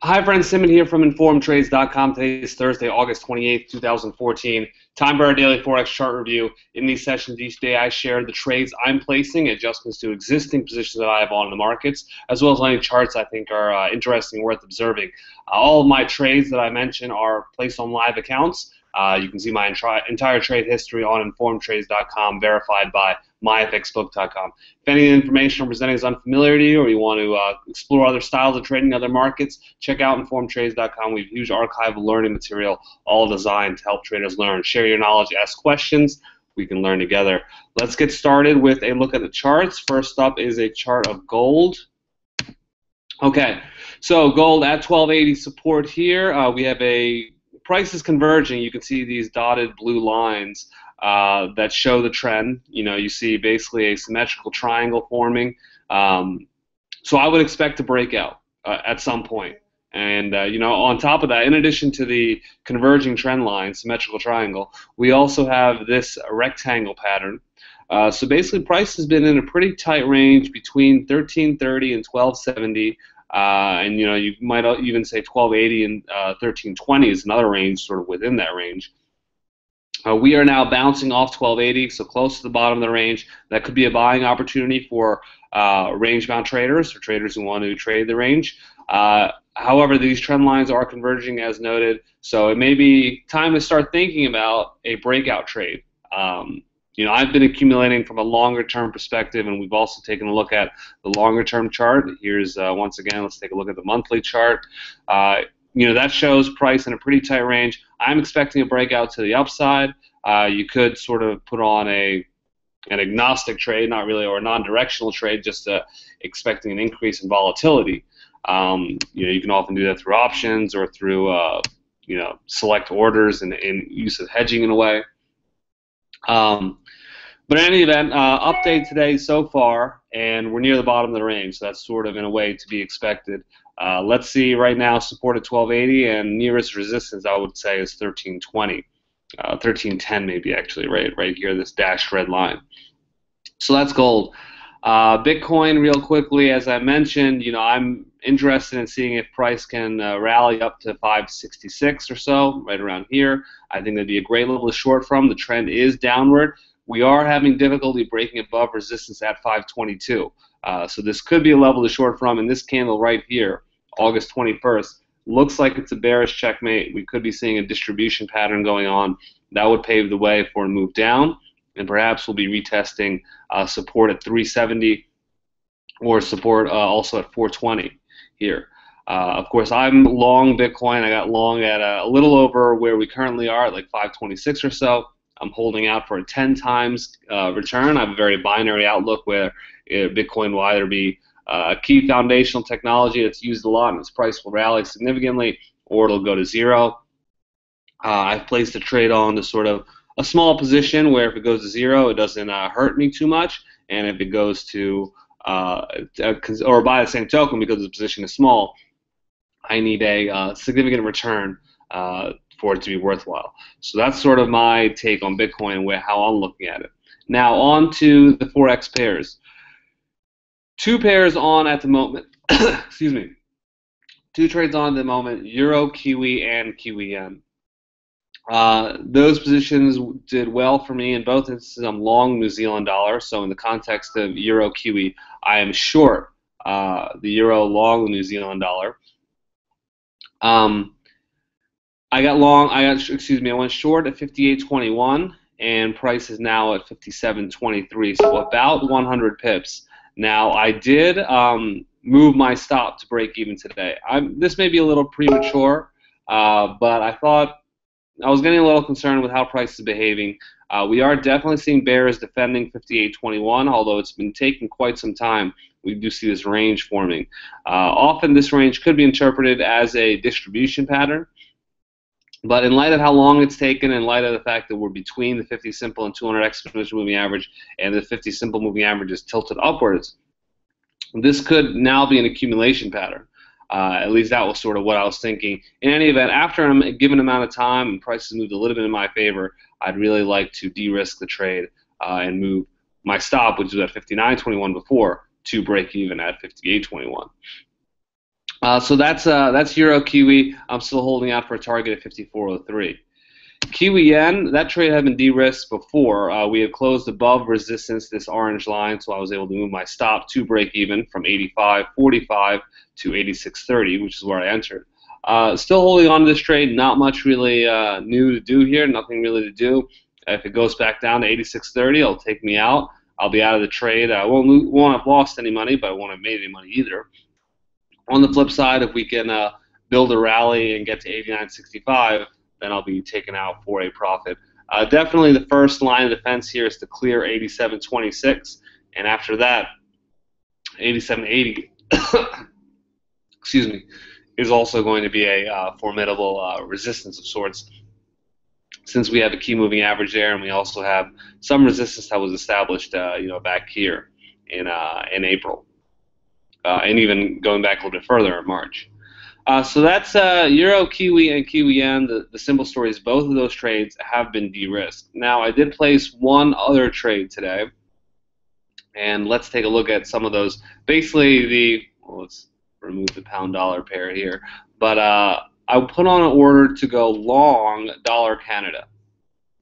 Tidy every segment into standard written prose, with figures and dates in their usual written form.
Hi friends, Simit here from InformedTrades.com. Today is Thursday, August 28th, 2014. Time for our daily Forex chart review. In these sessions each day I share the trades I'm placing, adjustments to existing positions that I have on the markets, as well as any charts I think are interesting, worth observing. All of my trades that I mention are placed on live accounts. You can see my entire trade history on InformedTrades.com, verified by myfxbook.com. If any information I'm presenting is unfamiliar to you, or you want to explore other styles of trading, other markets, check out InformedTrades.com. We have a huge archive of learning material, all designed to help traders learn. Share your knowledge, ask questions. We can learn together. Let's get started with a look at the charts. First up is a chart of gold. Okay, so gold at 1280 support here. We have a price is converging. You can see these dotted blue lines that show the trend. You see basically a symmetrical triangle forming. So I would expect to break out at some point. And on top of that, in addition to the converging trend line, symmetrical triangle, we also have this rectangle pattern. So basically, price has been in a pretty tight range between 1330 and 1270. And you might even say 1280 and 1320 is another range sort of within that range. We are now bouncing off 1280, so close to the bottom of the range. That could be a buying opportunity for range-bound traders or traders who want to trade the range. However, these trend lines are converging as noted, so it may be time to start thinking about a breakout trade. I've been accumulating from a longer-term perspective, and we've also taken a look at the longer-term chart. Here's, once again, let's take a look at the monthly chart. That shows price in a pretty tight range. I'm expecting a breakout to the upside. You could sort of put on an agnostic trade, not really, or a non-directional trade, just expecting an increase in volatility. You can often do that through options or through select orders and use of hedging in a way. But in any event, update today so far, and we're near the bottom of the range, so that's sort of in a way to be expected. Let's see right now, support at 1280, and nearest resistance I would say is 1320, 1310 maybe actually, right here, this dashed red line. So that's gold. Bitcoin, real quickly, as I mentioned, I'm interested in seeing if price can rally up to 566 or so, right around here. I think that'd be a great level to short from. The trend is downward. We are having difficulty breaking above resistance at 522. So this could be a level to short from, and this candle right here, August 21st, looks like it's a bearish checkmate. We could be seeing a distribution pattern going on. That would pave the way for a move down, and perhaps we'll be retesting support at 370 or support also at 420 here. Of course, I'm long Bitcoin. I got long at a little over where we currently are, at like 526 or so. I'm holding out for a 10 times return. I have a very binary outlook where Bitcoin will either be a key foundational technology that's used a lot and its price will rally significantly, or it'll go to zero. I've placed a trade on to sort of a small position where if it goes to zero, it doesn't hurt me too much, and if it goes to or by the same token, because the position is small, I need a significant return for it to be worthwhile. So that's sort of my take on Bitcoin and how I'm looking at it. Now on to the Forex pairs. Two pairs on at the moment. Excuse me. Two trades on at the moment: Euro, Kiwi, and Kiwi Yen. Those positions did well for me. In both instances, I'm long New Zealand dollar. So in the context of Euro, Kiwi, I am short the Euro, long the New Zealand dollar. I went short at 58.21, and price is now at 57.23, so about 100 pips. Now, I did move my stop to break even today. This may be a little premature, but I thought I was getting a little concerned with how price is behaving. We are definitely seeing bears defending 58.21, although it's been taking quite some time. We do see this range forming. Often this range could be interpreted as a distribution pattern, but in light of how long it's taken, in light of the fact that we're between the 50 simple and 200 exponential moving average, and the 50 simple moving average is tilted upwards, this could now be an accumulation pattern. At least that was sort of what I was thinking. In any event, after a given amount of time and prices moved a little bit in my favor, I'd really like to de-risk the trade and move my stop, which was at 59.21 before, to break even at 58.21. So that's Euro Kiwi. I'm still holding out for a target of 54.03. Kiwi Yen, that trade had been de-risked before. We had closed above resistance, this orange line, so I was able to move my stop to break even from 85.45 to 86.30, which is where I entered. Still holding on to this trade. Not much really new to do here. Nothing really to do. If it goes back down to 86.30, it'll take me out. I'll be out of the trade. I won't have lost any money, but I won't have made any money either. On the flip side, if we can build a rally and get to 89.65, then I'll be taken out for a profit. Definitely the first line of defense here is to clear 87.26, and after that, 87.80, excuse me, is also going to be a formidable resistance of sorts, since we have a key moving average there, and we also have some resistance that was established, back here in April, and even going back a little bit further in March. So that's Euro, Kiwi, and Kiwi Yen. The simple story is both of those trades have been de-risked. Now, I did place one other trade today, and let's take a look at some of those. Basically, let's remove the pound-dollar pair here. But I put on an order to go long dollar Canada.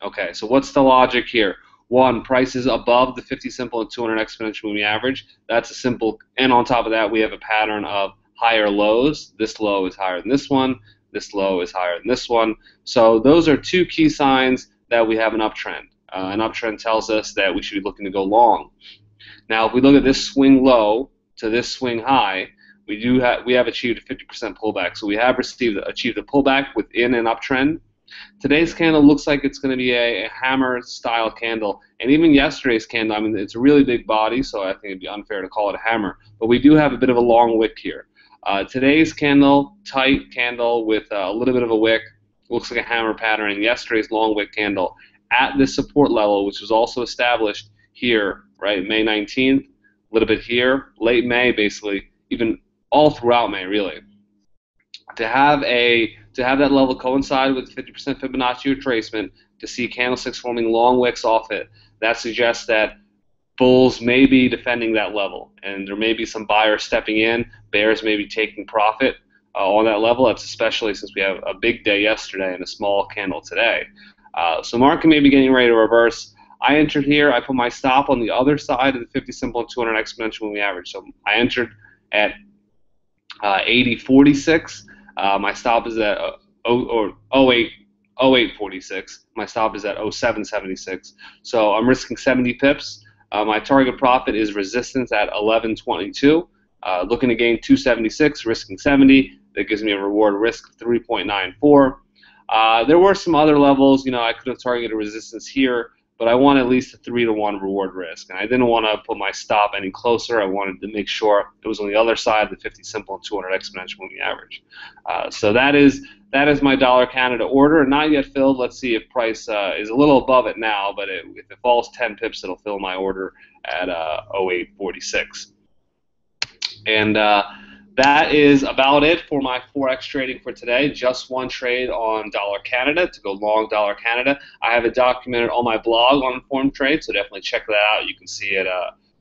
Okay, so what's the logic here? One, price is above the 50 simple and 200 exponential moving average. That's a simple, and on top of that, we have a pattern of higher lows. This low is higher than this one. This low is higher than this one. So those are two key signs that we have an uptrend. An uptrend tells us that we should be looking to go long. Now, if we look at this swing low to this swing high, we have achieved a 50% pullback. So we have achieved a pullback within an uptrend. Today's candle looks like it's going to be a hammer style candle, and even yesterday's candle, I mean, it's a really big body, so I think it'd be unfair to call it a hammer, but we do have a bit of a long wick here. Today's candle, tight candle with a little bit of a wick, looks like a hammer pattern, and yesterday's long wick candle at this support level, which was also established here, right, May 19th, a little bit here, late May, basically, even all throughout May, really. To have that level coincide with 50% Fibonacci retracement, to see candlesticks forming long wicks off it, that suggests that bulls may be defending that level, and there may be some buyers stepping in. Bears may be taking profit on that level. That's especially since we have a big day yesterday and a small candle today. So market may be getting ready to reverse. I entered here. I put my stop on the other side of the 50 simple and 200 exponential moving average. So I entered at 80.46. My stop is at 08.46. My stop is at 07.76. So I'm risking 70 pips. My target profit is resistance at 11.22. Looking to gain 276, risking 70. That gives me a reward risk of 3.94. There were some other levels. I could have targeted resistance here, but I want at least a 3-to-1 reward risk, and I didn't want to put my stop any closer. I wanted to make sure it was on the other side of the 50 simple and 200 exponential moving average. So that is my dollar Canada order, not yet filled. Let's see if price is a little above it now, but if it falls 10 pips, it'll fill my order at 08.46. And that is about it for my Forex trading for today. Just one trade on dollar Canada to go long dollar Canada. I have it documented on my blog on InformedTrades, so definitely check that out. You can see it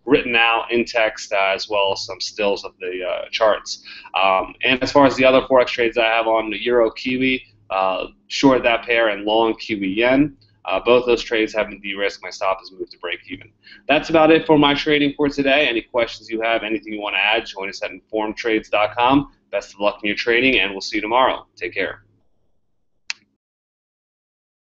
written out in text as well as some stills of the charts. And as far as the other Forex trades I have on, the Euro Kiwi, short that pair, and long Kiwi Yen. Both those trades have been de-risked. My stop has moved to break even. That's about it for my trading for today. Any questions you have, anything you want to add, join us at InformedTrades.com. Best of luck in your trading, and we'll see you tomorrow. Take care.